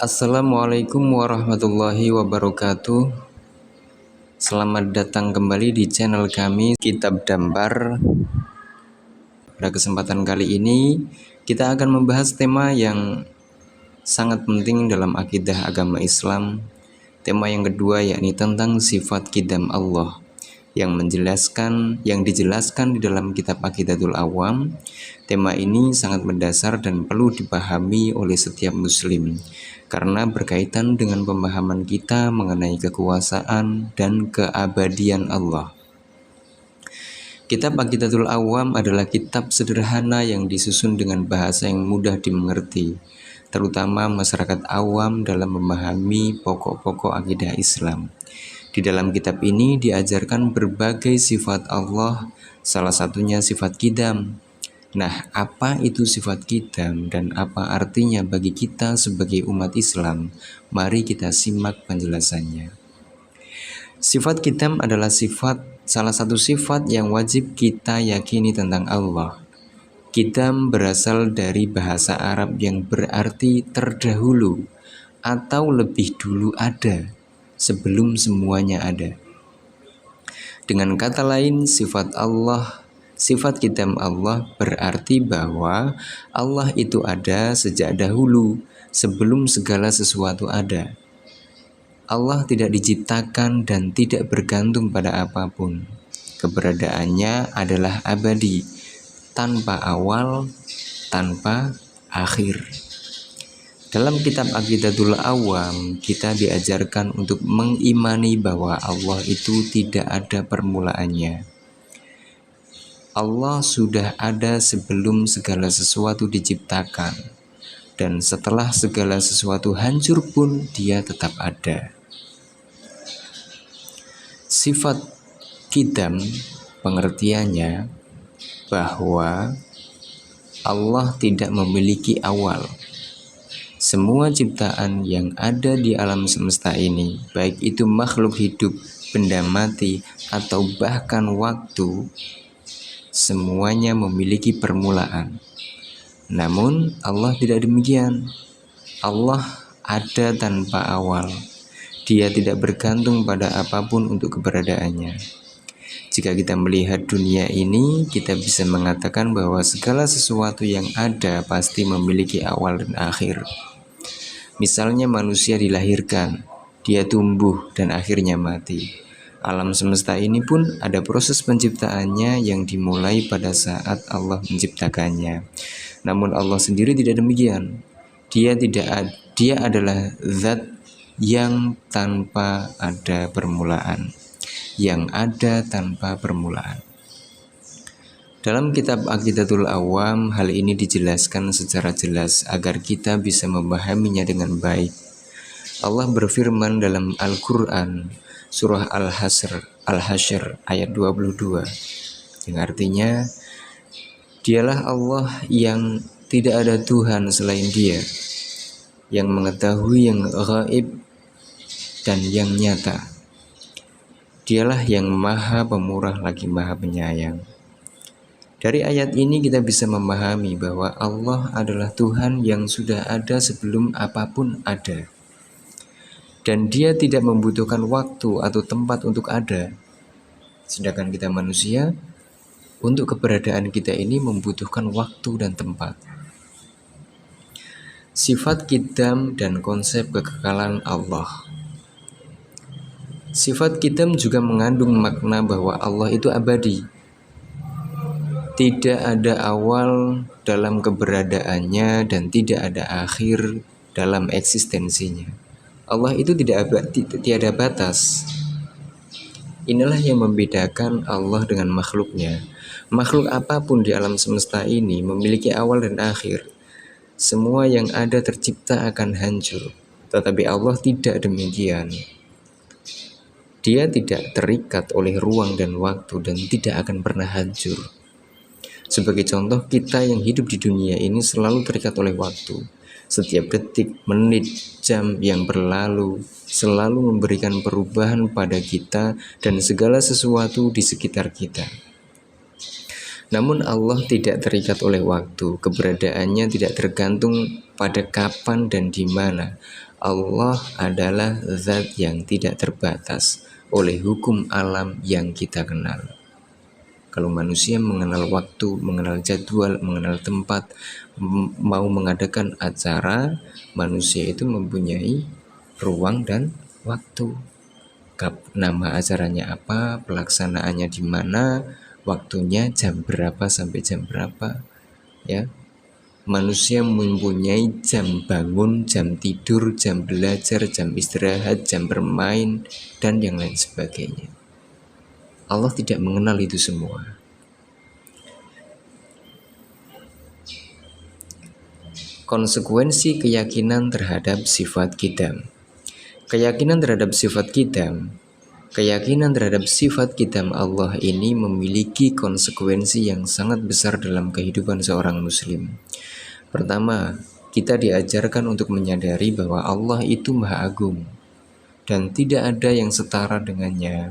Assalamualaikum warahmatullahi wabarakatuh. Selamat datang kembali di channel kami Kitab Dambar. Pada kesempatan kali ini kita akan membahas tema yang sangat penting dalam akidah agama Islam. Tema yang kedua yakni tentang sifat qidam Allah yang dijelaskan di dalam kitab Aqidatul Awam. Tema ini sangat mendasar dan perlu dipahami oleh setiap muslim karena berkaitan dengan pemahaman kita mengenai kekuasaan dan keabadian Allah. Kitab Aqidatul Awam adalah kitab sederhana yang disusun dengan bahasa yang mudah dimengerti, terutama masyarakat awam dalam memahami pokok-pokok akidah Islam. Di dalam kitab ini diajarkan berbagai sifat Allah, salah satunya sifat qidam. Nah, apa itu sifat qidam dan apa artinya bagi kita sebagai umat Islam? Mari kita simak penjelasannya. Sifat qidam adalah salah satu sifat yang wajib kita yakini tentang Allah. Qidam berasal dari bahasa Arab yang berarti terdahulu atau lebih dulu ada, sebelum semuanya ada. Dengan kata lain, sifat qidam Allah berarti bahwa Allah itu ada sejak dahulu, sebelum segala sesuatu ada. Allah tidak diciptakan dan tidak bergantung pada apapun. Keberadaannya adalah abadi, tanpa awal, tanpa akhir. Dalam kitab Aqidatul Awam, kita diajarkan untuk mengimani bahwa Allah itu tidak ada permulaannya. Allah sudah ada sebelum segala sesuatu diciptakan, dan setelah segala sesuatu hancur pun Dia tetap ada. Sifat qidam pengertiannya bahwa Allah tidak memiliki awal. Semua ciptaan yang ada di alam semesta ini, baik itu makhluk hidup, benda mati, atau bahkan waktu, semuanya memiliki permulaan. Namun Allah tidak demikian. Allah ada tanpa awal. Dia tidak bergantung pada apapun untuk keberadaannya. Jika kita melihat dunia ini, kita bisa mengatakan bahwa segala sesuatu yang ada pasti memiliki awal dan akhir. Misalnya manusia dilahirkan, dia tumbuh dan akhirnya mati. Alam semesta ini pun ada proses penciptaannya yang dimulai pada saat Allah menciptakannya. Namun Allah sendiri tidak demikian. Dia adalah zat yang tanpa ada permulaan, yang ada tanpa permulaan. Dalam kitab Aqidatul Awam, hal ini dijelaskan secara jelas agar kita bisa memahaminya dengan baik. Allah berfirman dalam Al-Quran, surah Al-Hasyr ayat 22, yang artinya, Dialah Allah yang tidak ada Tuhan selain Dia, yang mengetahui yang gaib dan yang nyata. Dialah yang Maha Pemurah lagi Maha Penyayang. Dari ayat ini kita bisa memahami bahwa Allah adalah Tuhan yang sudah ada sebelum apapun ada. Dan Dia tidak membutuhkan waktu atau tempat untuk ada. Sedangkan kita manusia, untuk keberadaan kita ini membutuhkan waktu dan tempat. Sifat qidam dan konsep kekekalan Allah. Sifat qidam juga mengandung makna bahwa Allah itu abadi. Tidak ada awal dalam keberadaannya dan tidak ada akhir dalam eksistensinya. Allah itu tiada batas. Inilah yang membedakan Allah dengan makhluknya. Makhluk apapun di alam semesta ini memiliki awal dan akhir. Semua yang ada tercipta akan hancur, tetapi Allah tidak demikian. Dia tidak terikat oleh ruang dan waktu dan tidak akan pernah hancur. Sebagai contoh, kita yang hidup di dunia ini selalu terikat oleh waktu. Setiap detik, menit, jam yang berlalu selalu memberikan perubahan pada kita dan segala sesuatu di sekitar kita. Namun Allah tidak terikat oleh waktu, keberadaannya tidak tergantung pada kapan dan di mana. Allah adalah zat yang tidak terbatas oleh hukum alam yang kita kenal. Kalau manusia mengenal waktu, mengenal jadwal, mengenal tempat, mau mengadakan acara, manusia itu mempunyai ruang dan waktu. Nama acaranya apa, pelaksanaannya di mana, waktunya jam berapa sampai jam berapa, ya. Manusia mempunyai jam bangun, jam tidur, jam belajar, jam istirahat, jam bermain, dan yang lain sebagainya. Allah tidak mengenal itu semua. Konsekuensi keyakinan terhadap sifat qidam. Keyakinan terhadap sifat qidam, keyakinan terhadap sifat qidam Allah ini memiliki konsekuensi yang sangat besar dalam kehidupan seorang muslim. Pertama, kita diajarkan untuk menyadari bahwa Allah itu Maha Agung dan tidak ada yang setara dengannya.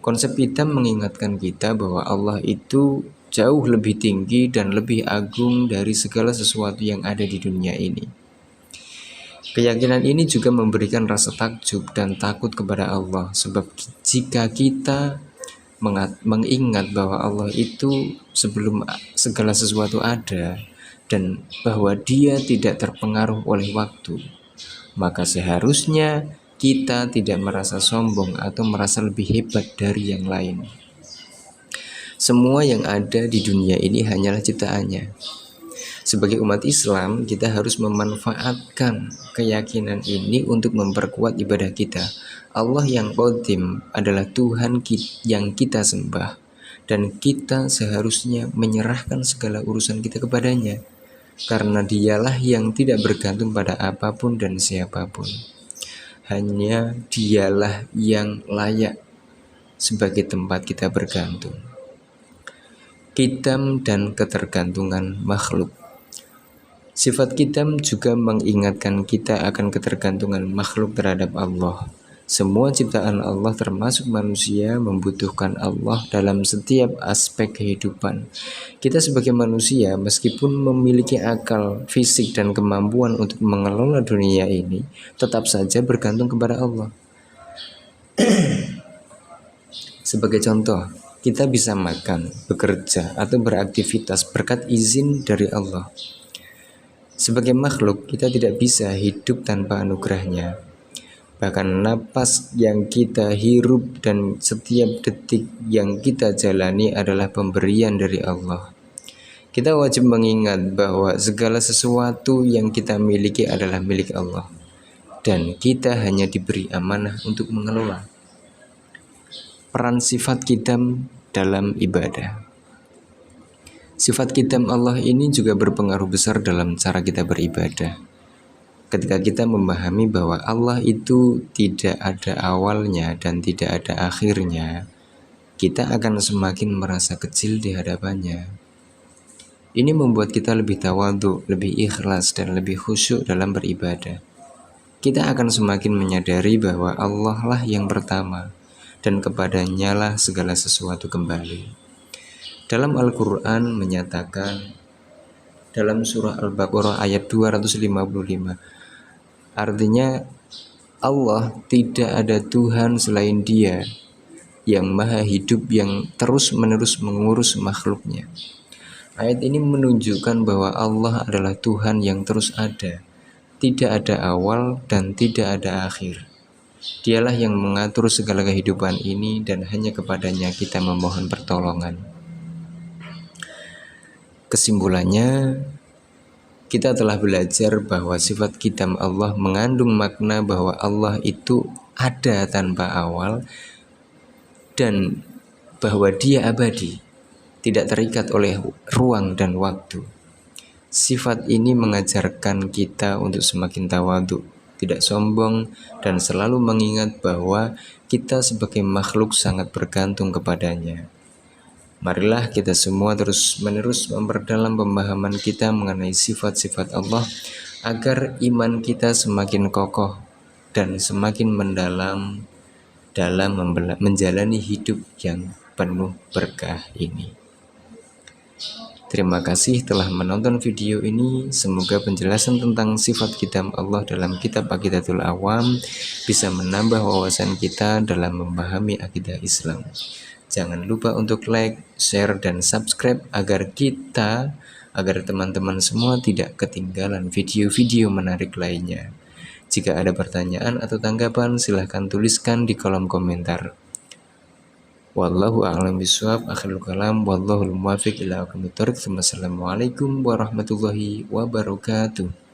Konsep qidam mengingatkan kita bahwa Allah itu jauh lebih tinggi dan lebih agung dari segala sesuatu yang ada di dunia ini. Keyakinan ini juga memberikan rasa takjub dan takut kepada Allah, sebab jika kita mengingat bahwa Allah itu sebelum segala sesuatu ada dan bahwa Dia tidak terpengaruh oleh waktu, maka seharusnya kita tidak merasa sombong atau merasa lebih hebat dari yang lain. Semua yang ada di dunia ini hanyalah ciptaannya. Sebagai umat Islam, kita harus memanfaatkan keyakinan ini untuk memperkuat ibadah kita. Allah yang qadim adalah Tuhan yang kita sembah, dan kita seharusnya menyerahkan segala urusan kita kepadanya, karena Dialah yang tidak bergantung pada apapun dan siapapun. Hanya Dialah yang layak sebagai tempat kita bergantung. Qidam dan ketergantungan makhluk. Sifat qidam juga mengingatkan kita akan ketergantungan makhluk terhadap Allah. Semua ciptaan Allah termasuk manusia membutuhkan Allah dalam setiap aspek kehidupan. Kita sebagai manusia meskipun memiliki akal, fisik dan kemampuan untuk mengelola dunia ini, tetap saja bergantung kepada Allah. Sebagai contoh, kita bisa makan, bekerja, atau beraktivitas berkat izin dari Allah. Sebagai makhluk, kita tidak bisa hidup tanpa anugerahnya. Bahkan napas yang kita hirup dan setiap detik yang kita jalani adalah pemberian dari Allah. Kita wajib mengingat bahwa segala sesuatu yang kita miliki adalah milik Allah, dan kita hanya diberi amanah untuk mengelola. Peran sifat qidam dalam ibadah. Sifat qidam Allah ini juga berpengaruh besar dalam cara kita beribadah. Ketika kita memahami bahwa Allah itu tidak ada awalnya dan tidak ada akhirnya, kita akan semakin merasa kecil di hadapannya. Ini membuat kita lebih tawadhu, lebih ikhlas, dan lebih khusyuk dalam beribadah. Kita akan semakin menyadari bahwa Allah lah yang pertama, dan kepadanya lah segala sesuatu kembali. Dalam Al-Quran menyatakan dalam surah Al-Baqarah ayat 255, artinya Allah tidak ada Tuhan selain Dia yang maha hidup yang terus-menerus mengurus makhluknya. Ayat ini menunjukkan bahwa Allah adalah Tuhan yang terus ada, tidak ada awal dan tidak ada akhir. Dialah yang mengatur segala kehidupan ini dan hanya kepadanya kita memohon pertolongan. Kesimpulannya, kita telah belajar bahwa sifat qidam Allah mengandung makna bahwa Allah itu ada tanpa awal dan bahwa Dia abadi, tidak terikat oleh ruang dan waktu. Sifat ini mengajarkan kita untuk semakin tawadhu, tidak sombong, dan selalu mengingat bahwa kita sebagai makhluk sangat bergantung kepadanya. Marilah kita semua terus-menerus memperdalam pemahaman kita mengenai sifat-sifat Allah agar iman kita semakin kokoh dan semakin mendalam dalam menjalani hidup yang penuh berkah ini. Terima kasih telah menonton video ini. Semoga penjelasan tentang sifat kitab Allah dalam kitab Aqidatul Awam bisa menambah wawasan kita dalam memahami akidah Islam. Jangan lupa untuk like, share, dan subscribe agar teman-teman semua tidak ketinggalan video-video menarik lainnya. Jika ada pertanyaan atau tanggapan, silahkan tuliskan di kolom komentar. Wallahu a'lam bishawab. Akhirul kalam, wallahul muwaffiq ila aqwamit thoriq. Wassalamualaikum warahmatullahi wabarakatuh.